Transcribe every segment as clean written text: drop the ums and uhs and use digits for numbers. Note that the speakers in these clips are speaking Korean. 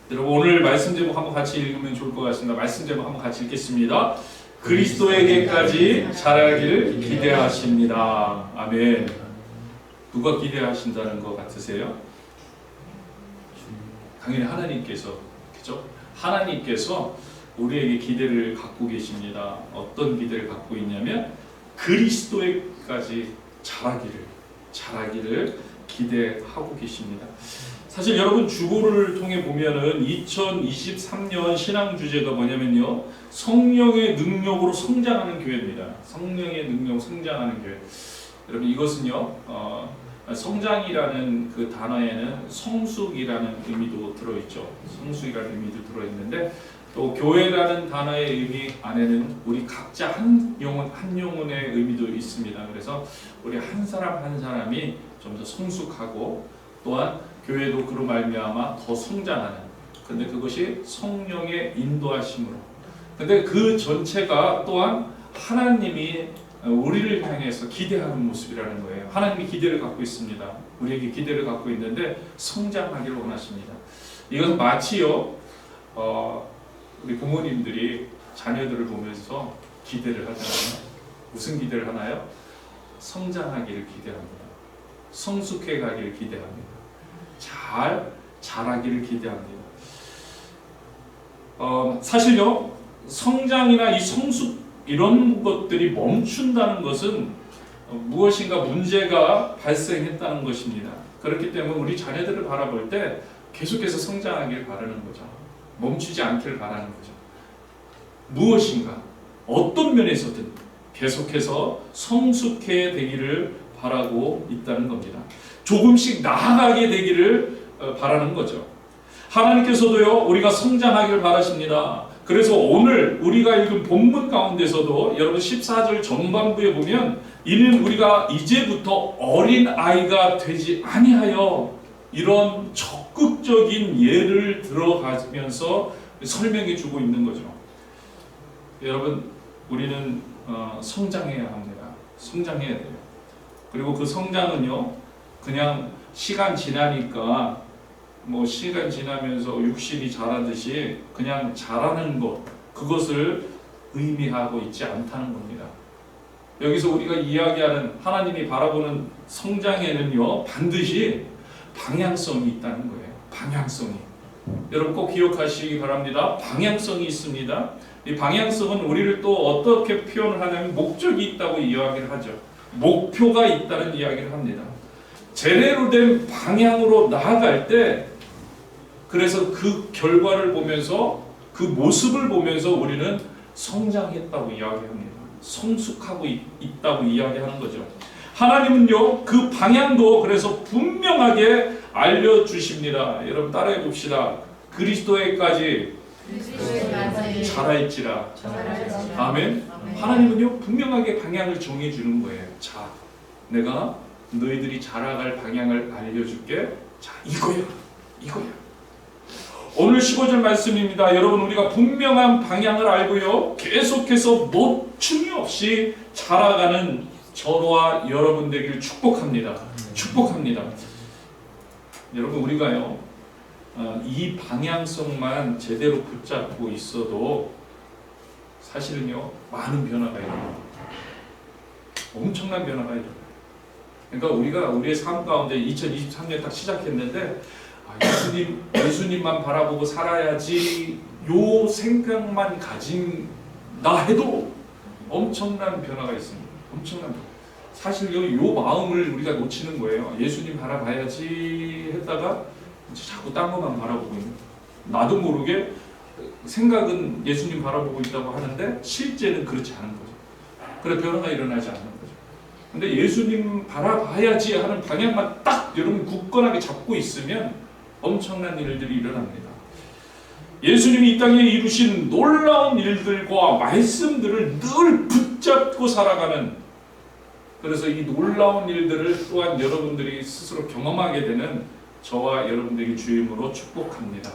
여러분 오늘 말씀 제목 한번 같이 읽으면 좋을 것 같습니다. 말씀 제목 한번 같이 읽겠습니다. 그리스도에게까지 자라기를 기대하십니다. 아멘. 누가 기대하신다는 것 같으세요? 당연히 하나님께서, 그죠? 하나님께서 우리에게 기대를 갖고 계십니다. 어떤 기대를 갖고 있냐면 그리스도에까지 자라기를 기대하고 계십니다. 사실 여러분 주보를 통해 보면은 2023년 신앙 주제가 뭐냐면요, 성령의 능력으로 성장하는 교회입니다. 성령의 능력 성장하는 교회. 여러분 이것은요, 성장이라는 그 단어에는 성숙이라는 의미도 들어있죠. 성숙이라는 의미도 들어있는데 또 교회라는 단어의 의미 안에는 우리 각자 한 영혼의 의미도 있습니다. 그래서 우리 한 사람 한 사람이 좀 더 성숙하고 또한 교회도 그로 말미암아 더 성장하는, 근데 그것이 성령의 인도하심으로, 근데 그 전체가 또한 하나님이 우리를 향해서 기대하는 모습이라는 거예요. 하나님이 기대를 갖고 있습니다. 우리에게 기대를 갖고 있는데 성장하기를 원하십니다. 이것은 마치요, 우리 부모님들이 자녀들을 보면서 기대를 하잖아요. 무슨 기대를 하나요? 성장하기를 기대합니다. 성숙해 가기를 기대합니다. 잘 자라기를 기대합니다. 사실요, 성장이나 이 성숙 이런 것들이 멈춘다는 것은 무엇인가 문제가 발생했다는 것입니다. 그렇기 때문에 우리 자녀들을 바라볼 때 계속해서 성장하길 바라는 거죠. 멈추지 않기를 바라는 거죠. 무엇인가 어떤 면에서든 계속해서 성숙해 되기를 바라고 있다는 겁니다. 조금씩 나아가게 되기를 바라는 거죠. 하나님께서도요, 우리가 성장하기를 바라십니다. 그래서 오늘 우리가 읽은 본문 가운데서도 여러분 14절 전반부에 보면 이는 우리가 이제부터 어린 아이가 되지 아니하여, 이런 적극적인 예를 들어가면서 설명해 주고 있는 거죠. 여러분 우리는 성장해야 합니다. 성장해야 돼요. 그리고 그 성장은요, 그냥 시간 지나니까 시간 지나면서 육신이 자라듯이 그냥 자라는 것, 그것을 의미하고 있지 않다는 겁니다. 여기서 우리가 이야기하는 하나님이 바라보는 성장에는요, 반드시 방향성이 있다는 거예요. 방향성이. 여러분 꼭 기억하시기 바랍니다. 방향성이 있습니다. 이 방향성은 우리를 또 어떻게 표현을 하냐면 목적이 있다고 이야기를 하죠. 목표가 있다는 이야기를 합니다. 제대로 된 방향으로 나아갈 때, 그래서 그 결과를 보면서 그 모습을 보면서 우리는 성장했다고 이야기합니다. 성숙하고 있다고 이야기하는 거죠. 하나님은요, 그 방향도 그래서 분명하게 알려주십니다. 여러분 따라해 봅시다. 그리스도에까지 자라있지라. 아멘. 하나님은요, 분명하게 방향을 정해주는 거예요. 자, 내가 너희들이 자라갈 방향을 알려줄게. 자, 이거야. 오늘 15절 말씀입니다. 여러분 우리가 분명한 방향을 알고요, 계속해서 멈춤이 없이 자라가는 저와 여러분 되길 축복합니다. 축복합니다. 여러분 우리가요, 이 방향성만 제대로 붙잡고 있어도 사실은요, 많은 변화가 일어납니다. 엄청난 변화가 일어나요. 그러니까 우리가 우리의 삶 가운데 2023년 딱 시작했는데 예수님만 바라보고 살아야지 요 생각만 가진다 해도 엄청난 변화가 있습니다. 엄청난 변화. 사실요, 요 마음을 우리가 놓치는 거예요. 예수님 바라봐야지 했다가 자꾸 딴 것만 바라보고 있는, 나도 모르게 생각은 예수님 바라보고 있다고 하는데 실제는 그렇지 않은 거죠. 그래 변화가 일어나지 않는 거죠. 근데 예수님 바라봐야지 하는 방향만 딱 여러분 굳건하게 잡고 있으면 엄청난 일들이 일어납니다. 예수님이 이 땅에 이루신 놀라운 일들과 말씀들을 늘 붙잡고 살아가는, 그래서 이 놀라운 일들을 또한 여러분들이 스스로 경험하게 되는 저와 여러분들에게 주임으로 축복합니다.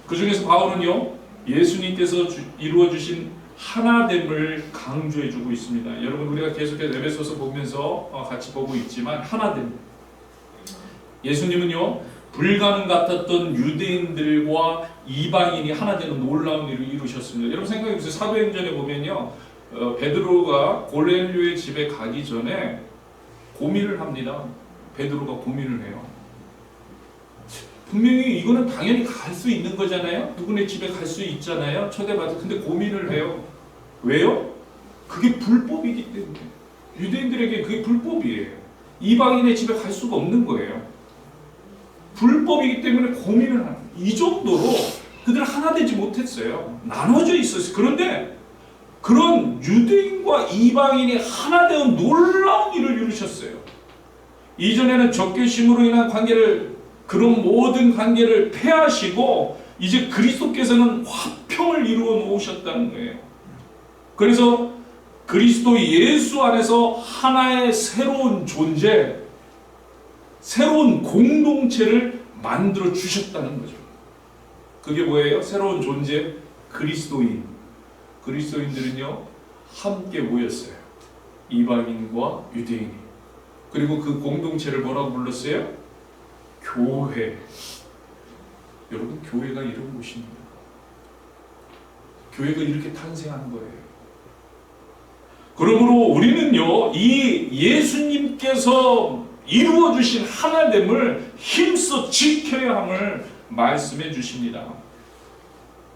그 중에서 바울은요, 예수님께서 이루어주신 하나됨을 강조해주고 있습니다. 여러분 우리가 계속해서 에베소서 보면서 같이 보고 있지만 하나됨. 예수님은요, 불가능 같았던 유대인들과 이방인이 하나 되는 놀라운 일을 이루셨습니다. 여러분 생각해 보세요. 사도행전에 보면요, 베드로가 고넬료의 집에 가기 전에 고민을 합니다. 베드로가 고민을 해요. 분명히 이거는 당연히 갈 수 있는 거잖아요. 누구네 집에 갈 수 있잖아요. 초대받아. 근데 고민을 해요. 왜요? 그게 불법이기 때문에. 유대인들에게 그게 불법이에요. 이방인의 집에 갈 수가 없는 거예요. 불법이기 때문에 고민을 하는 거예요. 이 정도로 그들 하나 되지 못했어요. 나눠져 있었어요. 그런데 그런 유대인과 이방인이 하나 되어 놀라운 일을 이루셨어요. 이전에는 적개심으로 인한 관계를, 그런 모든 관계를 폐하시고 이제 그리스도께서는 화평을 이루어 놓으셨다는 거예요. 그래서 그리스도 예수 안에서 하나의 새로운 존재, 새로운 공동체를 만들어 주셨다는 거죠. 그게 뭐예요? 새로운 존재, 그리스도인. 그리스도인들은요, 함께 모였어요. 이방인과 유대인이. 그리고 그 공동체를 뭐라고 불렀어요? 교회. 여러분, 교회가 이런 곳입니다. 교회가 이렇게 탄생한 거예요. 그러므로 우리는요, 이 예수님께서 이루어 주신 하나됨을 힘써 지켜야 함을 말씀해 주십니다.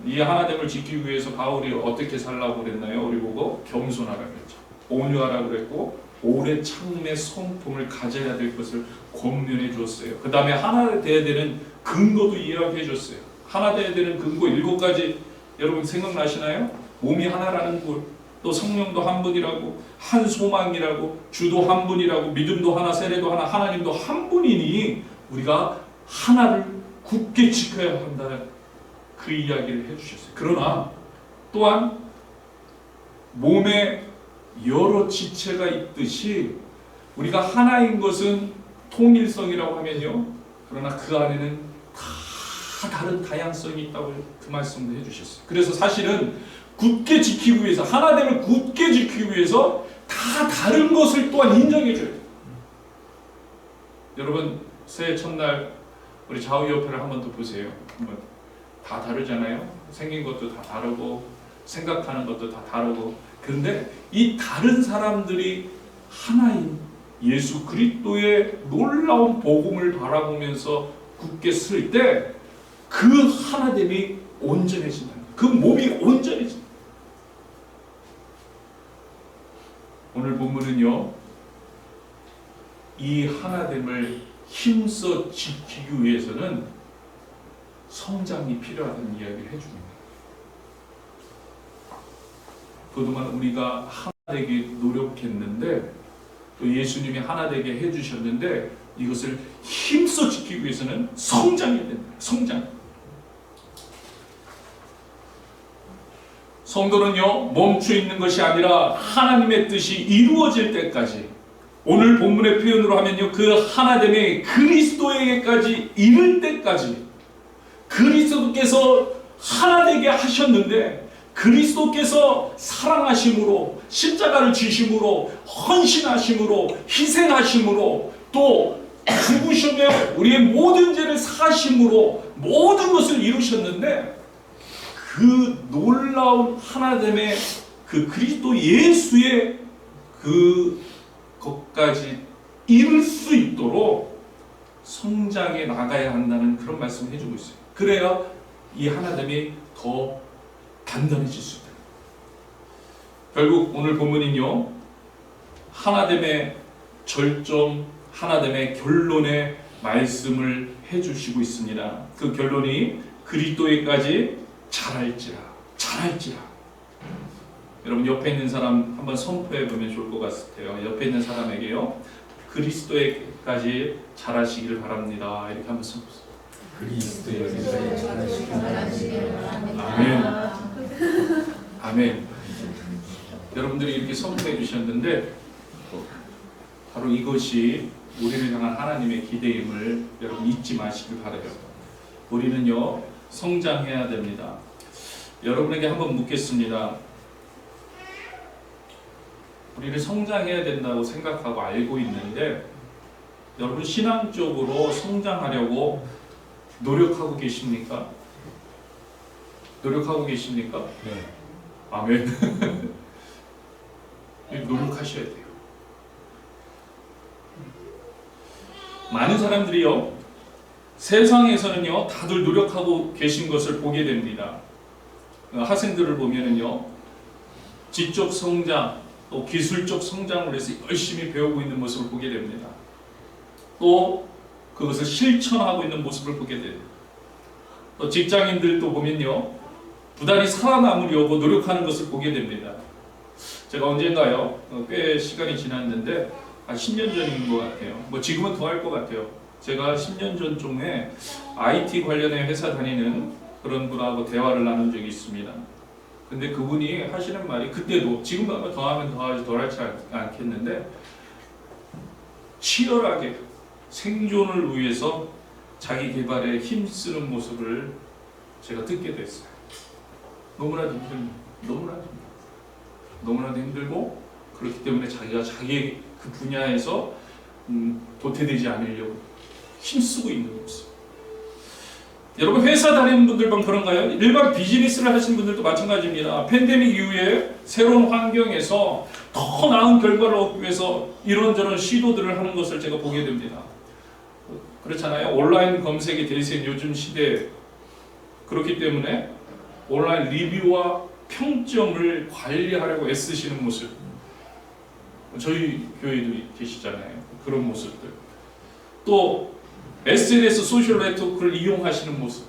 이 하나됨을 지키기 위해서 바울이 어떻게 살라고 그랬나요? 우리 보고 겸손하라 그랬죠. 온유하라 그랬고 오래 참음의 성품을 가져야 될 것을 권면해 줬어요. 그 다음에 하나 되어야 되는 근거도 이야기해 줬어요. 하나 되어야 되는 근거 7가지 여러분 생각나시나요? 몸이 하나라는 것, 또 성령도 한 분이라고, 한 소망이라고, 주도 한 분이라고, 믿음도 하나, 세례도 하나, 하나님도 한 분이니 우리가 하나를 굳게 지켜야 한다는 그 이야기를 해주셨어요. 그러나 또한 몸에 여러 지체가 있듯이 우리가 하나인 것은 통일성이라고 하면요, 그러나 그 안에는 다 다른 다양성이 있다고 그 말씀도 해주셨어요. 그래서 사실은 굳게 지키기 위해서, 하나됨을 굳게 지키기 위해서 다 다른 것을 또한 인정해줘야 돼요. 여러분, 새해 첫날 우리 좌우옆에를 한번 더 보세요. 한번 다 다르잖아요. 생긴 것도 다 다르고 생각하는 것도 다 다르고. 그런데 이 다른 사람들이 하나인 예수 그리스도의 놀라운 복음을 바라보면서 굳게 쓸 때 그 하나됨이 온전해진다. 그 몸이 온전해진다. 오늘 본문은요, 이 하나됨을 힘써 지키기 위해서는 성장이 필요하다는 이야기를 해줍니다. 그동안 우리가 하나 되기 노력했는데, 또 예수님이 하나 되게 해주셨는데, 이것을 힘써 지키기 위해서는 성장이 된다. 성장. 성도는요, 멈춰 있는 것이 아니라 하나님의 뜻이 이루어질 때까지, 오늘 본문의 표현으로 하면요, 그 하나됨이 그리스도에게까지 이를 때까지, 그리스도께서 하나 되게 하셨는데, 그리스도께서 사랑하심으로, 십자가를 지심으로, 헌신하심으로, 희생하심으로, 또 죽으시며 우리의 모든 죄를 사심으로 모든 것을 이루셨는데, 그 놀라운 하나됨의 그 그리스도 예수의 그 것까지 이룰 수 있도록 성장해 나가야 한다는 그런 말씀을 해주고 있어요. 그래야 이 하나됨이 더 단단해질 수 있다. 결국 오늘 본문은요, 하나됨의 절정, 하나됨의 결론의 말씀을 해주시고 있습니다. 그 결론이 그리스도에까지 자랄지라. 여러분 옆에 있는 사람 한번 선포해 보면 좋을 것 같아요. 옆에 있는 사람에게요, 그리스도에까지 자라시길 바랍니다. 이렇게 한번 선포해요. 그리스도에까지 자라시길 바랍니다. 아멘. 아멘. 여러분들이 이렇게 선포해 주셨는데, 바로 이것이 우리를 향한 하나님의 기대임을 여러분 잊지 마시길 바라요. 우리는요, 성장해야 됩니다. 여러분에게 한번 묻겠습니다. 우리는 성장해야 된다고 생각하고 알고 있는데, 여러분 신앙적으로 성장하려고 노력하고 계십니까? 노력하고 계십니까? 네. 아멘. 노력하셔야 돼요. 많은 사람들이요, 세상에서는요, 다들 노력하고 계신 것을 보게 됩니다. 학생들을 보면은요, 지적 성장, 또 기술적 성장을 위해서 열심히 배우고 있는 모습을 보게 됩니다. 또 그것을 실천하고 있는 모습을 보게 돼요. 또 직장인들도 보면요, 부단히 살아남으려고 노력하는 것을 보게 됩니다. 제가 언젠가요, 꽤 시간이 지났는데 한 10년 전인 것 같아요. 뭐 지금은 더 할 것 같아요. 제가 10년 전쯤에 IT 관련의 회사 다니는 그런 분하고 대화를 나눈 적이 있습니다. 근데 그분이 하시는 말이, 그때도 지금 아마 더하면 더하지 덜하지 않겠는데, 치열하게 생존을 위해서 자기 개발에 힘쓰는 모습을 제가 듣게 됐어요. 너무나도 힘듭니다. 너무나도 힘들고, 그렇기 때문에 자기가 자기 그 분야에서 도태되지 않으려고 힘쓰고 있는 모습. 여러분, 회사 다니는 분들만 그런가요? 일반 비즈니스를 하시는 분들도 마찬가지입니다. 팬데믹 이후에 새로운 환경에서 더 나은 결과를 얻기 위해서 이런저런 시도들을 하는 것을 제가 보게 됩니다. 그렇잖아요. 온라인 검색의 대세인 요즘 시대에, 그렇기 때문에 온라인 리뷰와 평점을 관리하려고 애쓰시는 모습, 저희 교회도 계시잖아요. 그런 모습들. 또 SNS 소셜 네트워크를 이용하시는 모습,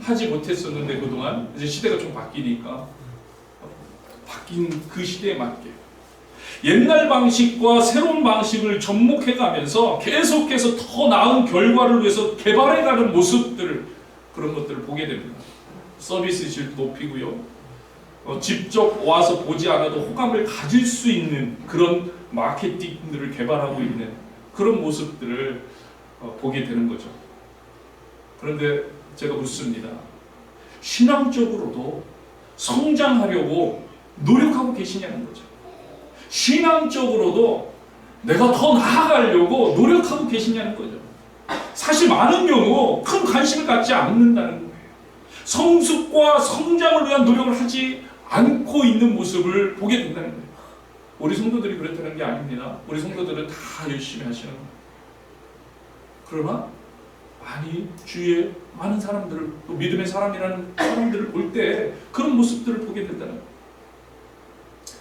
하지 못했었는데 그동안 이제 시대가 좀 바뀌니까 바뀐 그 시대에 맞게 옛날 방식과 새로운 방식을 접목해가면서 계속해서 더 나은 결과를 위해서 개발해가는 모습들, 그런 것들을 보게 됩니다. 서비스 질도 높이고요, 직접 와서 보지 않아도 호감을 가질 수 있는 그런 마케팅들을 개발하고 있는 그런 모습들을 보게 되는 거죠. 그런데 제가 묻습니다. 신앙적으로도 성장하려고 노력하고 계시냐는 거죠. 신앙적으로도 내가 더 나아가려고 노력하고 계시냐는 거죠. 사실 많은 경우 큰 관심을 갖지 않는다는 거예요. 성숙과 성장을 위한 노력을 하지 않고 있는 모습을 보게 된다는 거예요. 우리 성도들이 그렇다는 게 아닙니다. 우리 성도들은 다 열심히 하시는 거예요. 그러나 많이 주위에 많은 사람들을, 또 믿음의 사람이라는 사람들을 볼 때 그런 모습들을 보게 된다는 거예요.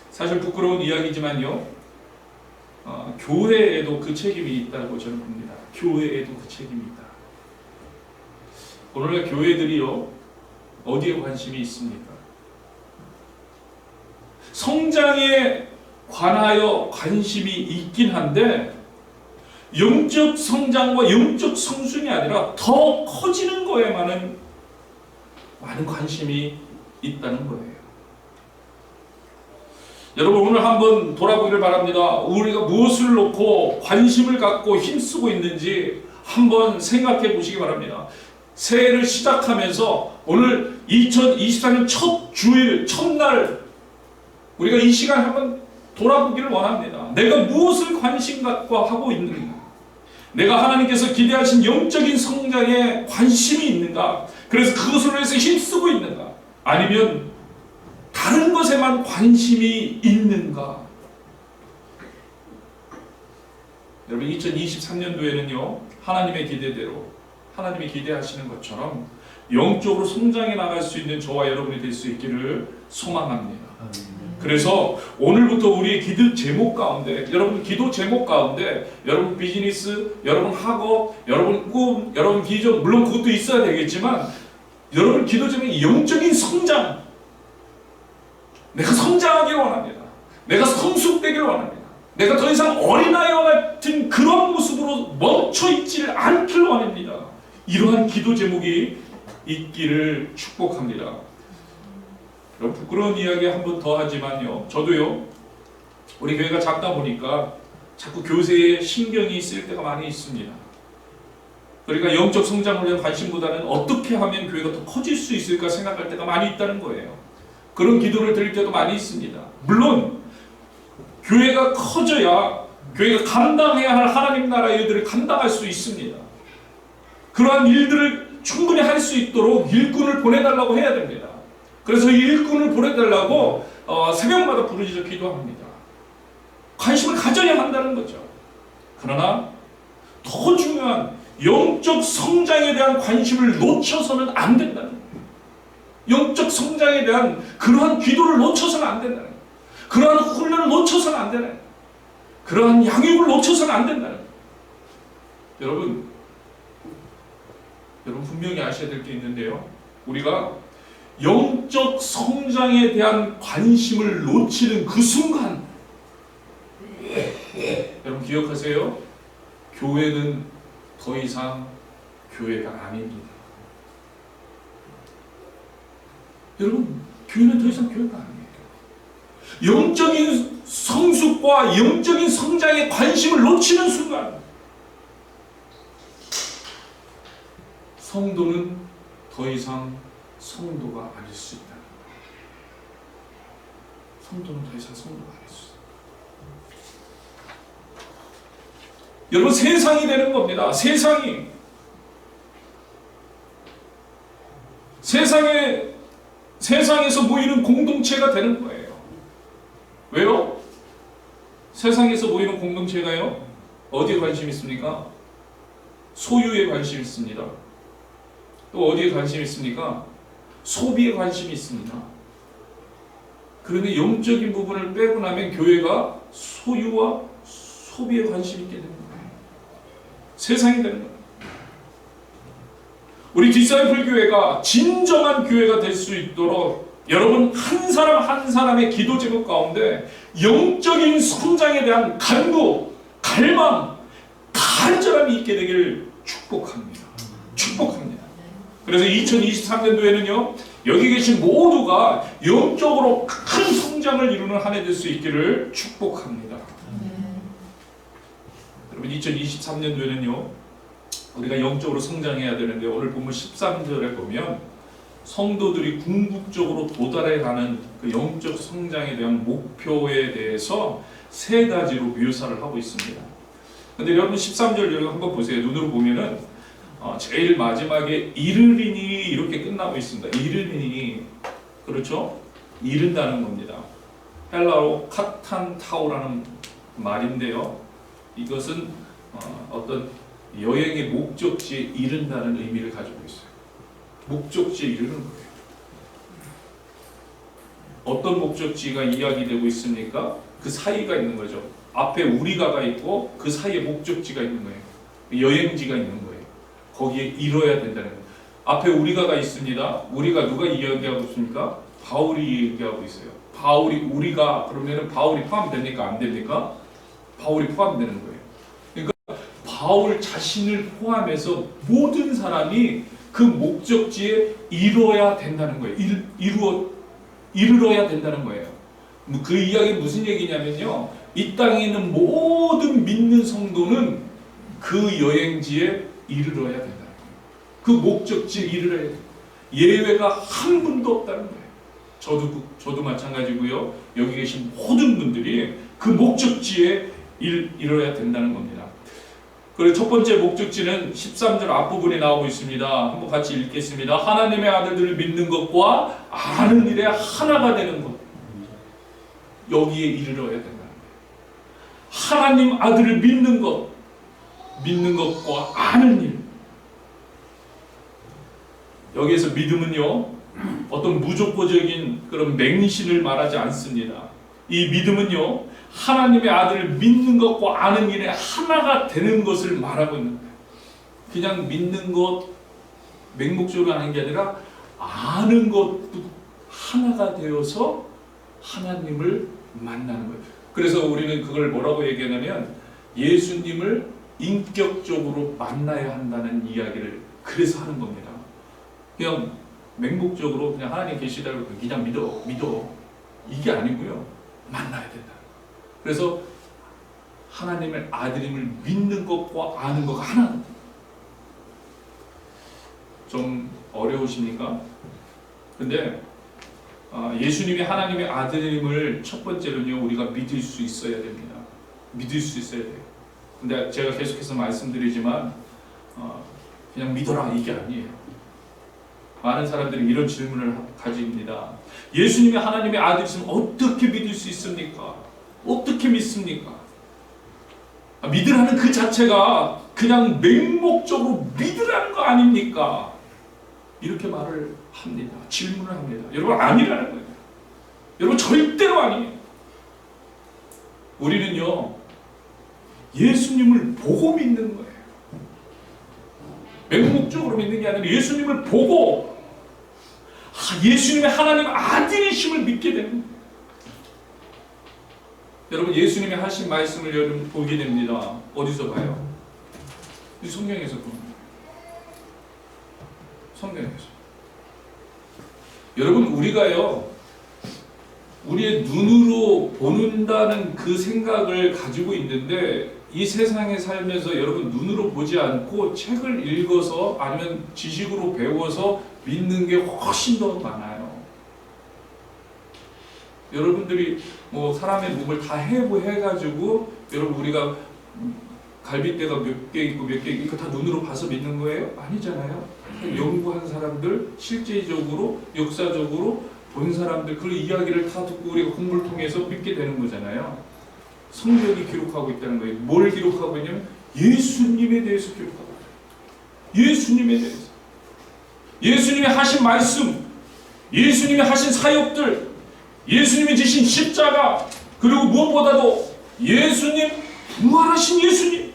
사실 부끄러운 이야기지만요, 교회에도 그 책임이 있다고 저는 봅니다. 교회에도 그 책임이 있다. 오늘날 교회들이요, 어디에 관심이 있습니까? 성장에 관하여 관심이 있긴 한데, 영적 성장과 영적 성순이 아니라 더 커지는 거에만은 많은 관심이 있다는 거예요. 여러분, 오늘 한번 돌아보기를 바랍니다. 우리가 무엇을 놓고 관심을 갖고 힘쓰고 있는지 한번 생각해 보시기 바랍니다. 새해를 시작하면서 오늘 2024년 첫 주일, 첫날, 우리가 이 시간 한번 돌아보기를 원합니다. 내가 무엇을 관심 갖고 하고 있는가? 내가 하나님께서 기대하신 영적인 성장에 관심이 있는가? 그래서 그것을 위해서 힘쓰고 있는가? 아니면 다른 것에만 관심이 있는가? 여러분, 2023년도에는요, 하나님의 기대대로, 하나님이 기대하시는 것처럼 영적으로 성장해 나갈 수 있는 저와 여러분이 될 수 있기를 소망합니다. 그래서 오늘부터 우리의 기도 제목 가운데, 여러분 기도 제목 가운데, 여러분 비즈니스, 여러분 학업, 여러분 꿈, 여러분 비전, 물론 그것도 있어야 되겠지만, 여러분 기도 제목이 영적인 성장, 내가 성장하기를 원합니다. 내가 성숙되기를 원합니다. 내가 더 이상 어린아이와 같은 그런 모습으로 멈춰있지를 않기를 원합니다. 이러한 기도 제목이 있기를 축복합니다. 여러분, 부끄러운 이야기 한 번 더 하지만요, 저도요, 우리 교회가 작다 보니까 자꾸 교세에 신경이 쓰일 때가 많이 있습니다. 그러니까 영적 성장을 위한 관심보다는 어떻게 하면 교회가 더 커질 수 있을까 생각할 때가 많이 있다는 거예요. 그런 기도를 드릴 때도 많이 있습니다. 물론 교회가 커져야 교회가 감당해야 할 하나님 나라의 일들을 감당할 수 있습니다. 그러한 일들을 충분히 할 수 있도록 일꾼을 보내달라고 해야 됩니다. 그래서 이 일꾼을 보내달라고 새벽마다 부르짖어 기도합니다. 관심을 가져야 한다는 거죠. 그러나 더 중요한 영적 성장에 대한 관심을 놓쳐서는 안 된다는 거예요. 영적 성장에 대한 그러한 기도를 놓쳐서는 안 된다는 거예요. 그러한 훈련을 놓쳐서는 안 되는 거예요. 그러한 양육을 놓쳐서는 안 된다는 거예요. 여러분 분명히 아셔야 될 게 있는데요. 우리가 영적 성장에 대한 관심을 놓치는 그 순간, 여러분 기억하세요. 교회는 더 이상 교회가 아닙니다. 여러분, 교회는 더 이상 교회가 아니에요. 영적인 성숙과 영적인 성장에 관심을 놓치는 순간, 성도는 더 이상 성도가 아닐 수 있다는 거예요. 성도는 더 이상 성도가 아닐 수 있어요. 여러분, 세상이 되는 겁니다. 세상에서 모이는 공동체가 되는 거예요. 왜요? 세상에서 모이는 공동체가요, 어디에 관심이 있습니까? 소유에 관심이 있습니다. 또 어디에 관심이 있습니까? 소비에 관심이 있습니다. 그런데 영적인 부분을 빼고 나면 교회가 소유와 소비에 관심이 있게 되는 거예요. 세상이 되는 거예요. 우리 디사이플 교회가 진정한 교회가 될 수 있도록 여러분 한 사람 한 사람의 기도 제목 가운데 영적인 성장에 대한 간구, 갈망, 간절함이 있게 되기를 축복합니다. 축복합니다. 그래서 2023년도에는요, 여기 계신 모두가 영적으로 큰 성장을 이루는 한 해 될 수 있기를 축복합니다. 여러분 2023년도에는요, 우리가 영적으로 성장해야 되는데 오늘 본문 13절에 보면 성도들이 궁극적으로 도달해 가는 그 영적 성장에 대한 목표에 대해서 세 가지로 묘사를 하고 있습니다. 근데 여러분 13절 여기 한번 보세요. 눈으로 보면은 제일 마지막에 이르리니 이렇게 끝나고 있습니다. 이르리니, 그렇죠? 이른다는 겁니다. 헬라어 카탄타오라는 말인데요. 이것은 어떤 여행의 목적지에 이른다는 의미를 가지고 있어요. 목적지에 이르는 거예요. 어떤 목적지가 이야기되고 있습니까? 그 사이가 있는 거죠. 앞에 우리가가 있고 그 사이에 목적지가 있는 거예요. 여행지가 있는 거예요. 거기에 이뤄야 된다는 거예요. 앞에 우리가가 있습니다. 우리가 누가 이야기하고 있습니까? 바울이 얘기하고 있어요. 바울이 우리가 그러면은 바울이 포함됩니까? 안 됩니까? 바울이 포함되는 거예요. 그러니까 바울 자신을 포함해서 모든 사람이 그 목적지에 이뤄야 된다는 거예요. 이르러야 된다는 거예요. 그 이야기는 무슨 얘기냐면요, 이 땅에 있는 모든 믿는 성도는 그 여행지에 이르러야 된다는 거예요. 그 목적지에 이르러야 돼요. 예외가 한 분도 없다는 거예요. 저도 마찬가지고요. 여기 계신 모든 분들이 그 목적지에 이뤄야 된다는 겁니다. 그리고 첫 번째 목적지는 13절 앞부분에 나오고 있습니다. 한번 같이 읽겠습니다. 하나님의 아들들을 믿는 것과 아는 일에 하나가 되는 것. 여기에 이르러야 된다는 거예요. 하나님 아들을 믿는 것과 아는 일. 여기에서 믿음은요, 어떤 무조건적인 그런 맹신을 말하지 않습니다. 이 믿음은요, 하나님의 아들을 믿는 것과 아는 일에 하나가 되는 것을 말하고 있는 거예요. 그냥 믿는 것, 맹목적으로 하는 게 아니라 아는 것도 하나가 되어서 하나님을 만나는 거예요. 그래서 우리는 그걸 뭐라고 얘기하냐면 예수님을 인격적으로 만나야 한다는 이야기를 그래서 하는 겁니다. 그냥 맹목적으로 그냥 하나님 계시다고 그냥 믿어 이게 아니고요, 만나야 된다. 그래서 하나님의 아들임을 믿는 것과 아는 것가 하나. 좀 어려우십니까? 근데 예수님이 하나님의 아들임을 첫 번째로는요, 우리가 믿을 수 있어야 됩니다. 믿을 수 있어야 돼요. 근데 제가 계속해서 말씀드리지만 그냥 믿어라 이게 아니에요. 많은 사람들이 이런 질문을 가집니다. 예수님이 하나님의 아들이시면 어떻게 믿을 수 있습니까? 어떻게 믿습니까? 믿으라는 그 자체가 그냥 맹목적으로 믿으라는 거 아닙니까? 이렇게 말을 합니다. 질문을 합니다. 여러분 아니라는 거예요. 여러분 절대로 아니에요. 우리는요 예수님을 보고 믿는 거예요. 맹목적으로 믿는 게 아니라 예수님을 보고 예수님의 하나님 아들이심을 믿게 되는 거예요. 여러분 예수님이 하신 말씀을 여러분 보게 됩니다. 어디서 봐요? 이 성경에서 보는 거예요. 성경에서. 여러분 우리가요 우리의 눈으로 보는다는 그 생각을 가지고 있는데 이 세상에 살면서 여러분 눈으로 보지 않고 책을 읽어서 아니면 지식으로 배워서 믿는 게 훨씬 더 많아요. 여러분들이 뭐 사람의 몸을 다 해가지고 여러분 우리가 갈빗대가 몇 개 있고 몇 개 있고 다 눈으로 봐서 믿는 거예요? 아니잖아요. 연구한 사람들, 실제적으로 역사적으로 본 사람들 그 이야기를 다 듣고 우리가 공부를 통해서 믿게 되는 거잖아요. 성경이 기록하고 있다는 거예요. 뭘 기록하고 있냐면 예수님에 대해서 기록하고 있어요. 예수님에 대해서. 예수님이 하신 말씀, 예수님이 하신 사역들, 예수님이 지신 십자가, 그리고 무엇보다도 예수님, 부활하신 예수님,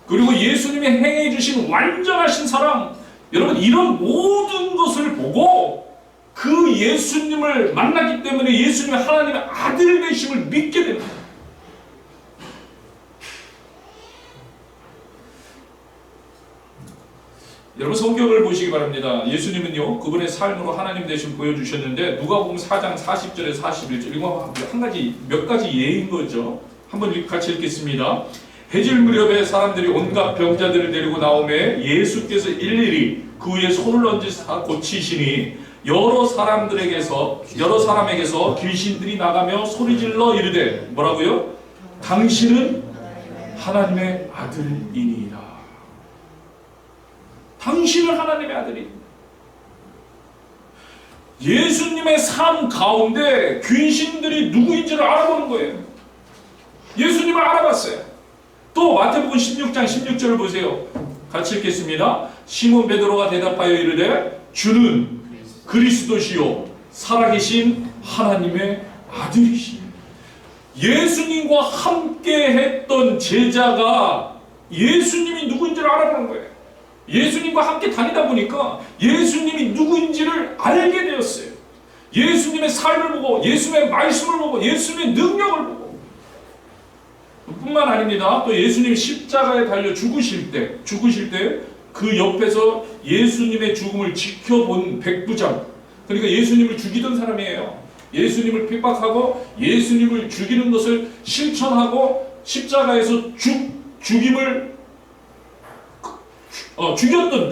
그리고 예수님이 행해 주신 완전하신 사랑, 여러분 이런 모든 것을 보고 그 예수님을 만났기 때문에 예수님의 하나님의 아들 되심을 믿게 됩니다. 여러분 성경을 보시기 바랍니다. 예수님은요 그분의 삶으로 하나님 되심 보여주셨는데 누가복음 4장 40절에 41절 이거 몇 가지 예인 거죠. 한번 같이 읽겠습니다. 해질 무렵에 사람들이 온갖 병자들을 데리고 나오매 예수께서 일일이 그 위에 손을 얹으사 고치시니 여러 사람에게서 귀신들이 나가며 소리질러 이르되 뭐라고요? 당신은 하나님의 아들이니라. 당신은 하나님의 아들이니라. 예수님의 삶 가운데 귀신들이 누구인지를 알아보는 거예요. 예수님을 알아봤어요. 또 마태복음 16장 16절을 보세요. 같이 읽겠습니다. 시몬 베드로가 대답하여 이르되 주는 그리스도시요 살아계신 하나님의 아들이시니. 예수님과 함께 했던 제자가 예수님이 누구인지를 알아보는 거예요. 예수님과 함께 다니다 보니까 예수님이 누구인지를 알게 되었어요. 예수님의 삶을 보고 예수님의 말씀을 보고 예수님의 능력을 보고 뿐만 아닙니다. 또 예수님이 십자가에 달려 죽으실 때 그 옆에서 예수님의 죽음을 지켜본 백부장, 그러니까 예수님을 죽이던 사람이에요. 예수님을 핍박하고 예수님을 죽이는 것을 실천하고 십자가에서 죽임을 죽였던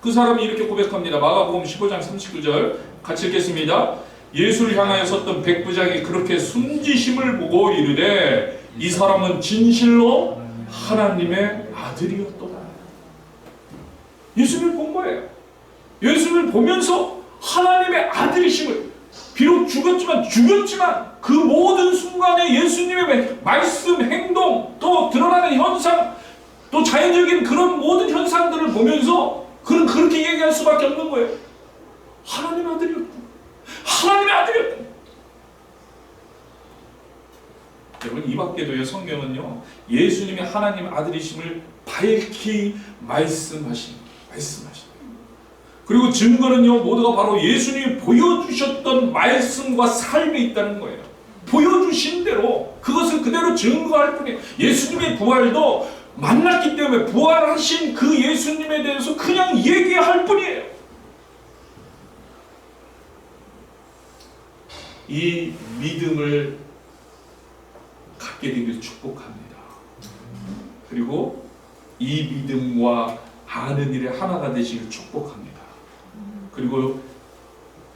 그 사람이 이렇게 고백합니다. 마가복음 15장 39절 같이 읽겠습니다. 예수를 향하여 섰던 백부장이 그렇게 숨지심을 보고 이르되 이 사람은 진실로 하나님의 아들이었도다. 예수님을 본 거예요. 예수님을 보면서 하나님의 아들이심을, 비록 죽었지만 그 모든 순간에 예수님의 말씀, 행동, 또 드러나는 현상, 또 자연적인 그런 모든 현상들을 보면서 그는 그렇게 얘기할 수밖에 없는 거예요. 하나님의 아들이었다. 하나님의 아들이었다. 여러분 이 밖에도요 성경은요 예수님이 하나님 아들이심을 밝히 말씀하십니다. 그리고 증거는요 모두가 바로 예수님이 보여주셨던 말씀과 삶에 있다는 거예요. 보여주신 대로 그것을 그대로 증거할 뿐이에요. 예수님의 부활도 만났기 때문에 부활하신 그 예수님에 대해서 그냥 얘기할 뿐이에요. 이 믿음을 갖게 되길 축복합니다. 그리고 이 믿음과 아는 일에 하나가 되시길 축복합니다. 그리고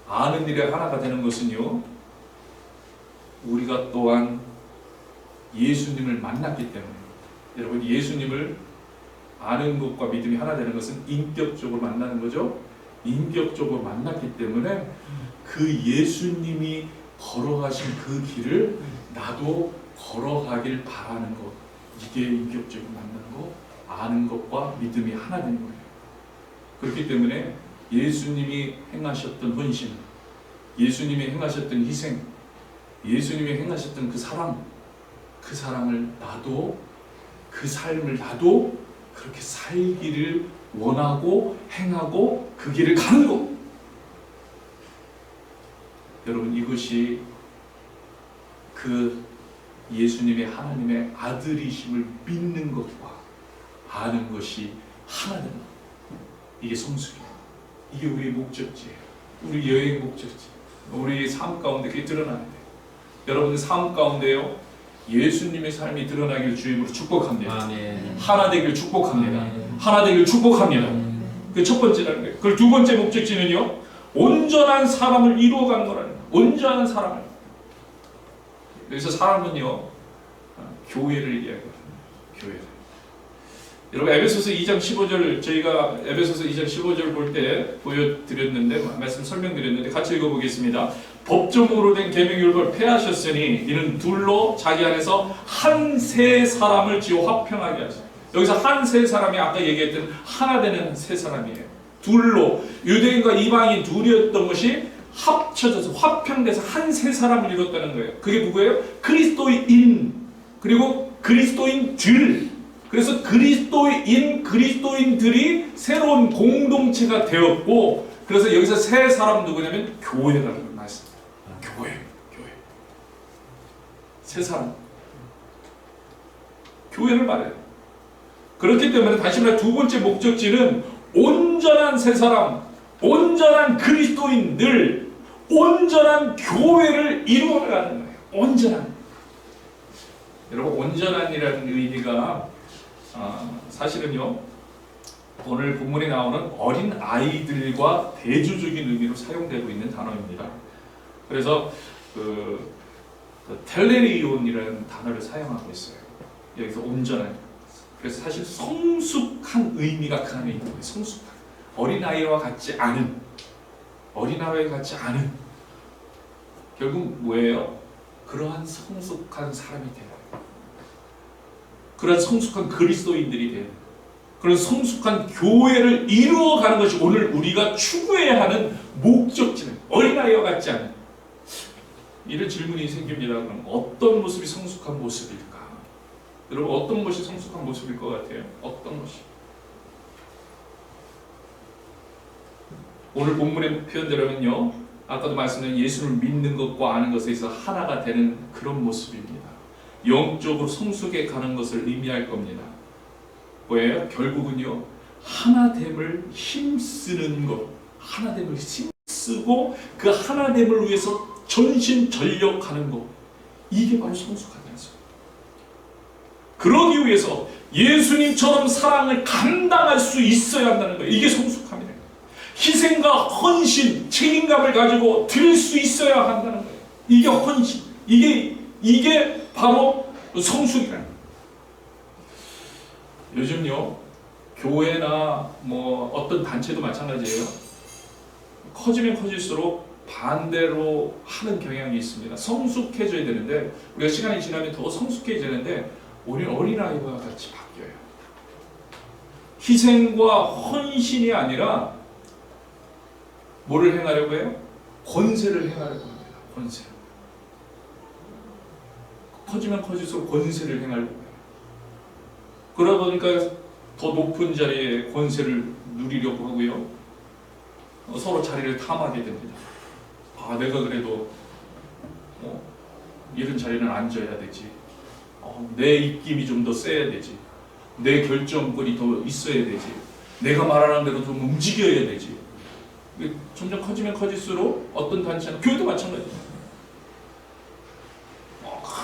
아는 일에 하나가 되는 것은요 우리가 또한 예수님을 만났기 때문에, 여러분 예수님을 아는 것과 믿음이 하나 되는 것은 인격적으로 만나는 거죠. 인격적으로 만났기 때문에 그 예수님이 걸어가신 그 길을 나도 걸어가길 바라는 것, 이게 인격적으로 만나는 것, 아는 것과 믿음이 하나 되는 거예요. 그렇기 때문에 예수님이 행하셨던 헌신, 예수님이 행하셨던 희생, 예수님이 행하셨던 그 사랑을 나도, 그 삶을 나도 그렇게 살기를 원하고 행하고 그 길을 가는 것. 여러분, 이것이 그 예수님의 하나님의 아들이심을 믿는 것과 아는 것이 하나 되는 것. 이게 성숙이에요. 이게 우리의 목적지예요. 우리 여행 목적지, 우리 삶 가운데 그게 드러나야 돼요. 여러분의 삶 가운데요, 예수님의 삶이 드러나기를 주임으로 축복합니다. 아멘. 하나 되기를 축복합니다. 아멘. 하나 되기를 축복합니다. 그 첫 번째라는 거예요. 그리고 두 번째 목적지는요, 온전한 사람을 이루어가는 거라는 거예요. 온전한 사람을. 여기서 사람은요, 교회를 이야기합니다. 교회를. 여러분, 에베소서 2장 15절, 저희가 에베소서 2장 15절 볼 때 보여드렸는데, 말씀 설명드렸는데 같이 읽어보겠습니다. 법정으로 된 계명율법을 폐하셨으니 이는 둘로 자기 안에서 한 세 사람을 지어 화평하게 하시고. 여기서 한 세 사람이 아까 얘기했던 하나 되는 세 사람이에요. 둘로, 유대인과 이방인 둘이었던 것이 합쳐져서 화평돼서 한 세 사람을 이뤘다는 거예요. 그게 누구예요? 그리스도인, 그리고 그리스도인들. 그래서 그리스도인들이 새로운 공동체가 되었고, 그래서 여기서 세 사람 누구냐면 교회라는 말씀. 교회. 세 사람. 교회를 말해요. 그렇기 때문에 다시 말해 두 번째 목적지는 온전한 세 사람, 온전한 그리스도인들, 온전한 교회를 이루어가는 거예요. 온전한. 여러분, 온전한이라는 의미가 사실은요, 오늘 본문에 나오는 어린 아이들과 대조적인 의미로 사용되고 있는 단어입니다. 그래서 텔레리온이라는 단어를 사용하고 있어요. 여기서 온전한. 그래서 사실 성숙한 의미가 그 안에 있는 거예요. 성숙한. 어린아이와 같지 않은. 어린아이와 같지 않은. 결국 뭐예요? 그러한 성숙한 사람이 되는 거예요. 그런 성숙한 그리스도인들이 되는, 그런 성숙한 교회를 이루어가는 것이 오늘 우리가 추구해야 하는 목적지는 어린아이와 같지 않은. 이런 질문이 생깁니다. 그럼 어떤 모습이 성숙한 모습일까? 여러분, 어떤 것이 성숙한 모습일 것 같아요? 어떤 것이? 오늘 본문의 표현대로면요, 아까도 말씀드린 예수를 믿는 것과 아는 것에 있어 하나가 되는 그런 모습입니다. 영적으로 성숙해 가는 것을 의미할 겁니다. 뭐예요? 결국은요, 하나됨을 힘쓰는 것, 하나됨을 힘쓰고 그 하나됨을 위해서 전심전력하는 것, 이게 바로 성숙한 연습. 그러기 위해서 예수님처럼 사랑을 감당할 수 있어야 한다는 거예요. 이게 성숙함이에요. 희생과 헌신, 책임감을 가지고 드릴 수 있어야 한다는 거예요. 이게 헌신, 이게 바로 성숙이라는 거예요. 요즘요, 교회나 뭐 어떤 단체도 마찬가지예요. 커지면 커질수록 반대로 하는 경향이 있습니다. 성숙해져야 되는데, 우리가 시간이 지나면 더 성숙해지는데 우리는 어린아이와 같이 바뀌어요. 희생과 헌신이 아니라 뭐를 행하려고 해요? 권세를 행하려고 합니다. 권세. 커지면 커질수록 권세를 행하려고 해요. 그러다 보니까 더 높은 자리에 권세를 누리려고 하고요. 서로 자리를 탐하게 됩니다. 아, 내가 그래도 이런 자리는 앉아야 되지. 내 입김이 좀 더 세야 되지. 내 결정권이 더 있어야 되지. 내가 말하는 대로 좀 움직여야 되지. 점점 커지면 커질수록 어떤 단체는, 교회도 마찬가지예요.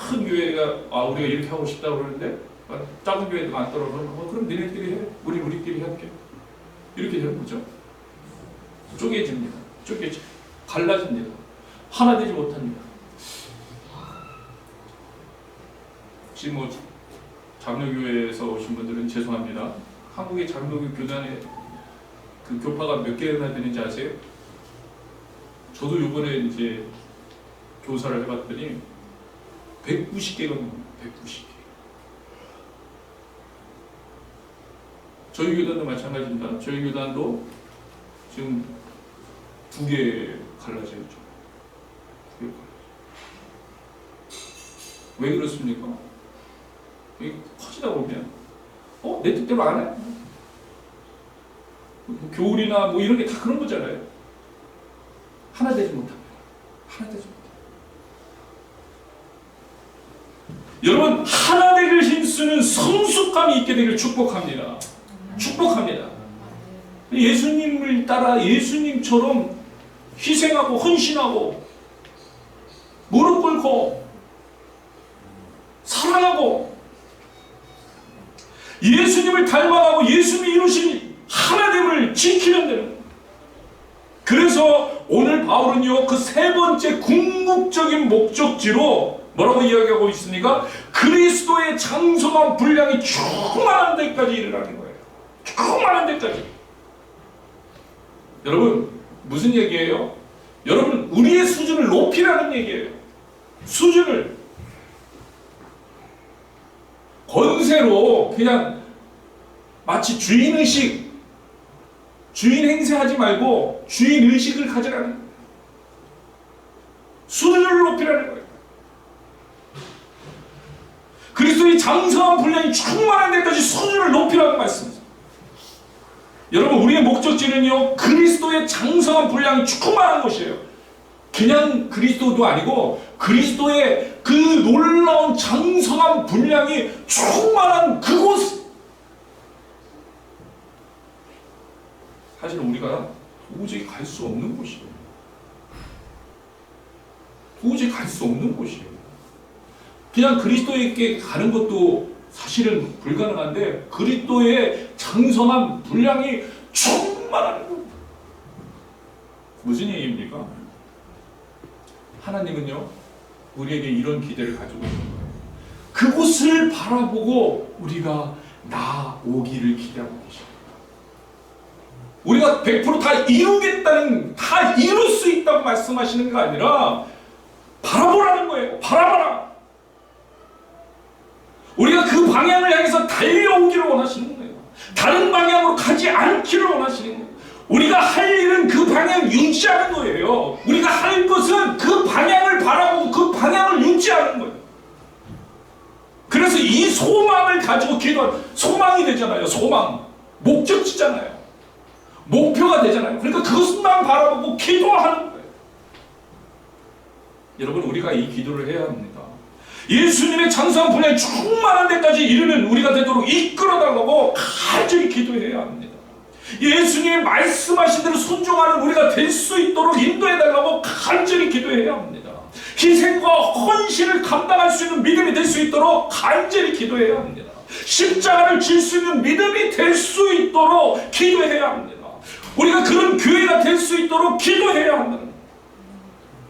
큰 교회가 우리가 이렇게 하고 싶다고 그러는데 작은 교회도 많더라고요. 그럼 니네끼리 해. 우리끼리 할게. 이렇게 되는 거죠. 쪼개집니다. 갈라집니다. 하나 되지 못합니다. 혹시 뭐 장로교회에서 오신 분들은 죄송합니다. 한국의 장로교 교단에 그 교파가 몇 개나 되는지 아세요? 저도 이번에 이제 조사를 해봤더니 190개가 넘어요. 190개. 저희 교단도 마찬가지입니다. 저희 교단도 지금 2개 갈라져 있죠. 2개 갈라져. 왜 그렇습니까? 이게 커지다 보면 내 뜻대로 안 해? 뭐 교울이나 뭐 이런 게 다 그런 거잖아요. 하나 되지 못합니다. 하나 되지 못합니다. 여러분, 하나 되길 힘쓰는 성숙감이 있게 되길 축복합니다. 축복합니다. 예수님을 따라 예수님처럼 희생하고 헌신하고 무릎 꿇고 사랑하고 예수님을 닮아가고 예수님이 이루신 하나됨을 지키는 데는, 그래서 오늘 바울은요 그 세 번째 궁극적인 목적지로 뭐라고 이야기하고 있습니까? 그리스도의 장성한 분량이 충만한 데까지 이르라는 거예요. 충만한 데까지. 여러분, 무슨 얘기예요? 여러분, 우리의 수준을 높이라는 얘기예요. 수준을. 권세로 그냥 마치 주인의식, 주인 행세하지 말고 주인의식을 가지라는 거예요. 수준을 높이라는 거예요. 그리스도의 장성한 분량이 충만한 데까지 수준을 높이라는 말씀이죠. 여러분, 우리의 목적지는요 그리스도의 장성한 분량이 충만한 것이에요. 그냥 그리스도도 아니고 그리스도의 그 놀라운 장성한 분량이 충만한 그곳. 사실 우리가 도저히 갈 수 없는 곳이에요. 도저히 갈 수 없는 곳이에요. 그냥 그리스도에게 가는 것도 사실은 불가능한데 그리스도의 장성한 분량이 충만한 것. 무슨 얘기입니까? 하나님은요 우리에게 이런 기대를 가지고 있는 거예요. 그곳을 바라보고 우리가 나오기를 기대하고 계십니다. 우리가 100% 다 이루겠다는, 다 이룰 수 있다고 말씀하시는 게 아니라 바라보라는 거예요. 바라봐라. 우리가 그 방향을 향해서 달려오기를 원하시는 거예요. 다른 방향으로 가지 않기를 원하시는 거예요. 우리가 할 일은 그 방향을 유지하는 거예요. 우리가 할 것은 그 방향을 바라보고 그 방향을 유지하는 거예요. 그래서 이 소망을 가지고 기도하는, 소망이 되잖아요. 소망. 목적지잖아요. 목표가 되잖아요. 그러니까 그것만 바라보고 기도하는 거예요. 여러분, 우리가 이 기도를 해야 합니다. 예수님의 장성한 분량이 충만한 데까지 이르는 우리가 되도록 이끌어달라고 간절히 기도해야 합니다. 예수님이 말씀하신 대로 순종하는 우리가 될 수 있도록 인도해달라고 간절히 기도해야 합니다. 희생과 헌신을 감당할 수 있는 믿음이 될 수 있도록 간절히 기도해야 합니다. 십자가를 질 수 있는 믿음이 될 수 있도록 기도해야 합니다. 우리가 그런 교회가 될 수 있도록 기도해야 합니다.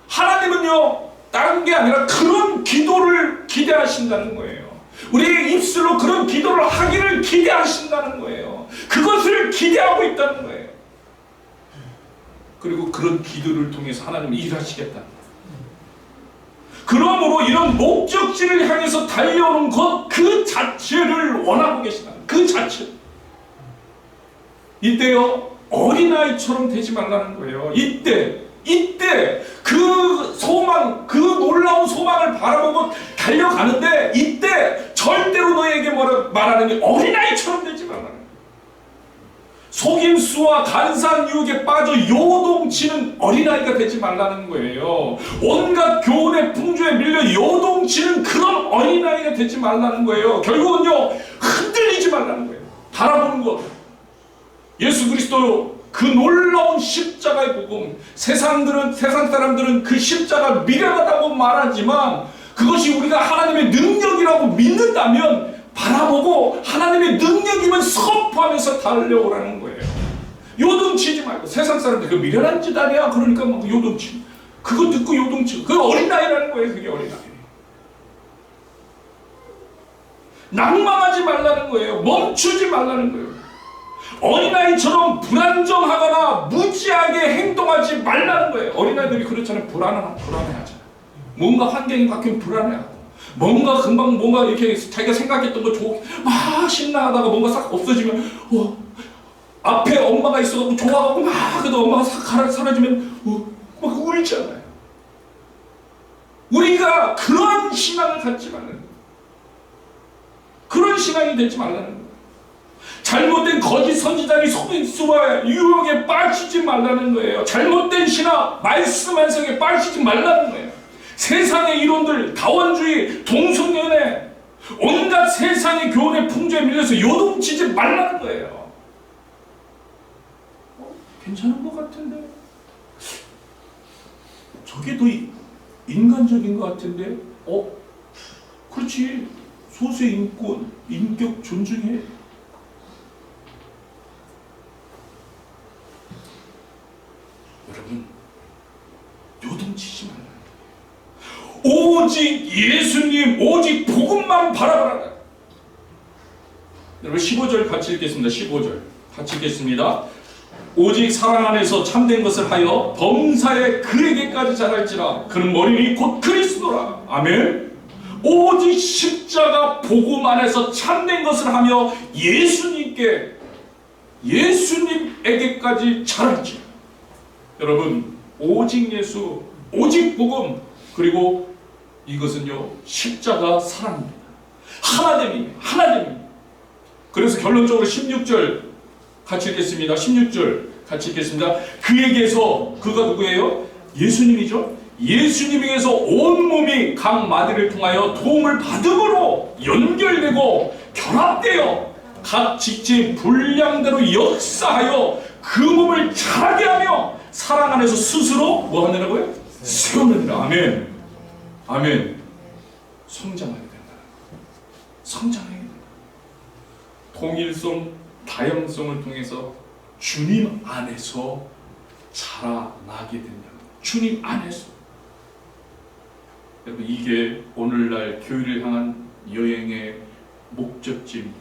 하나님은요 다른 게 아니라 그런 기도를 기대하신다는 거예요. 우리의 입술로 그런 기도를 하기를 기대하신다는 거예요. 그것을 기대하고 있다는 거예요. 그리고 그런 기도를 통해서 하나님은 일하시겠다는 거예요. 그러므로 이런 목적지를 향해서 달려오는 것 그 자체를 원하고 계시다는 그 자체. 이때요 어린아이처럼 되지 말라는 거예요. 이때 그 소망, 그 놀라운 소망을 바라보고 달려가는데 이때 절대로 너에게 말하는 게 어린아이처럼 되지 말라는 거예요. 속임수와 간사한 유혹에 빠져 요동치는 어린아이가 되지 말라는 거예요. 온갖 교훈의 풍조에 밀려 요동치는 그런 어린아이가 되지 말라는 거예요. 결국은요 흔들리지 말라는 거예요. 바라보는 것, 예수 그리스도 그 놀라운 십자가의 복음. 세상 사람들은 그 십자가 미련하다고 말하지만 그것이 우리가 하나님의 능력이라고 믿는다면 바라보고 하나님의 능력이면 선포하면서 달려오라는 거예요. 요동치지 말고. 세상 사람들 그 미련한 짓 아니야 그러니까 막 요동치. 그거 듣고 요동치고. 그게 어린아이라는 거예요. 그게 어린아이. 낭망하지 말라는 거예요. 멈추지 말라는 거예요. 어린아이처럼 불안정하거나 무지하게 행동하지 말라는 거예요. 어린아이들이 그렇잖아요. 불안해하잖아요. 뭔가 환경이 바뀌면 불안해하고, 뭔가 금방 뭔가 이렇게 자기가 생각했던 거 좋게 막 신나하다가 뭔가 싹 없어지면 앞에 엄마가 있어갖고 좋아하고 막 그래도 엄마가 싹 사라지면 막 울잖아요. 우리가 그런 신앙을 갖지 말라는 거예요. 그런 신앙이 되지 말라는 거예요. 잘못된 거짓 선지자의 속임수와 유혹에 빠지지 말라는 거예요. 잘못된 신앙, 말씀 한성에 빠지지 말라는 거예요. 세상의 이론들, 다원주의, 동성연애, 온갖 세상의 교훈의 풍조에 밀려서 요동치지 말라는 거예요. 괜찮은 것 같은데? 저게 더 인간적인 것 같은데? 그렇지. 소수의 인권, 인격 존중해. 여러분, 요동치지 말라. 오직 예수님, 오직 복음만 바라봐라. 여러분 15절 같이 읽겠습니다. 15절 같이 읽겠습니다. 오직 사랑 안에서 참된 것을 하여 범사에 그에게까지 자랄지라. 그는 머리니 곧 그리스도라. 아멘. 오직 십자가 복음 안에서 참된 것을 하며 예수님에게까지 자랄지라. 여러분, 오직 예수, 오직 복음, 그리고 이것은요 십자가 사랑입니다. 하나됨입니다. 그래서 결론적으로 16절 같이 읽겠습니다. 16절 같이 읽겠습니다. 그에게서, 그가 누구예요? 예수님이죠. 예수님에게서 온몸이 각 마디를 통하여 도움을 받음으로 연결되고 결합되어 각 직지의 분량대로 역사하여 그 몸을 자라게 하며 사랑 안에서 스스로 뭐 하느라고요? 세우느니라. 아멘. 아멘. 성장하게 된다. 성장하게 된다. 통일성, 다양성을 통해서 주님 안에서 자라나게 된다. 주님 안에서. 여러분, 이게 오늘날 교회를 향한 여행의 목적지입니다.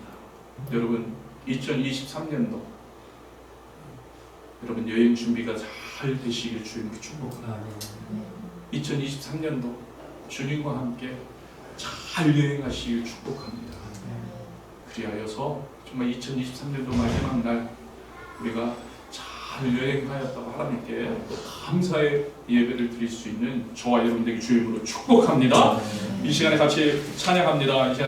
여러분, 2023년도 여러분 여행 준비가 잘 되시길 주님께 축복합니다. 2023년도 주님과 함께 잘 여행하시길 축복합니다. 그리하여서 정말 2023년도 마지막 날 우리가 잘 여행하였다고 하나님께 또 감사의 예배를 드릴 수 있는 저와 여러분들에게 주의 이름으로 축복합니다. 이 시간에 같이 찬양합니다.